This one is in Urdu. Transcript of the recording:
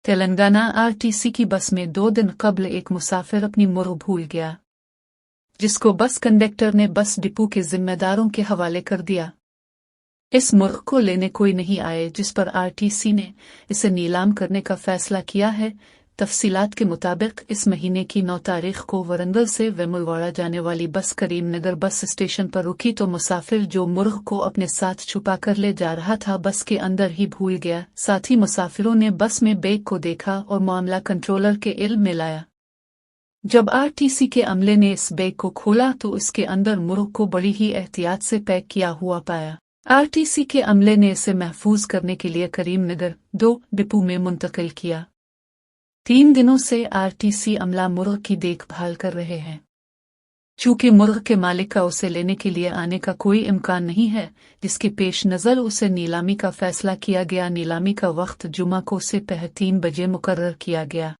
تلنگانہ آرٹیسی کی بس میں 2 دن قبل ایک مسافر اپنی مرغ بھول گیا، جس کو بس کنڈکٹر نے بس ڈپو کے ذمہ داروں کے حوالے کر دیا۔ اس مرغ کو لینے کوئی نہیں آئے، جس پر آرٹیسی نے اسے نیلام کرنے کا فیصلہ کیا ہے۔ تفصیلات کے مطابق اس مہینے کی 9 تاریخ کو ورنگل سے ویملواڑہ جانے والی بس کریم نگر بس اسٹیشن پر رکی تو مسافر جو مرغ کو اپنے ساتھ چھپا کر لے جا رہا تھا بس کے اندر ہی بھول گیا۔ ساتھی مسافروں نے بس میں بیگ کو دیکھا اور معاملہ کنٹرولر کے علم میں لایا۔ جب آرٹیسی کے عملے نے اس بیگ کو کھولا تو اس کے اندر مرغ کو بڑی ہی احتیاط سے پیک کیا ہوا پایا۔ آرٹیسی کے عملے نے اسے محفوظ کرنے کے لیے کریم نگر 2 ڈپو میں منتقل کیا۔ 3 دنوں سے آرٹیسی عملہ مرغ کی دیکھ بھال کر رہے ہیں۔ چونکہ مرغ کے مالک کا اسے لینے کے لیے آنے کا کوئی امکان نہیں ہے، جس کے پیش نظر اسے نیلامی کا فیصلہ کیا گیا۔ نیلامی کا وقت جمعہ کو صبح 3 بجے مقرر کیا گیا۔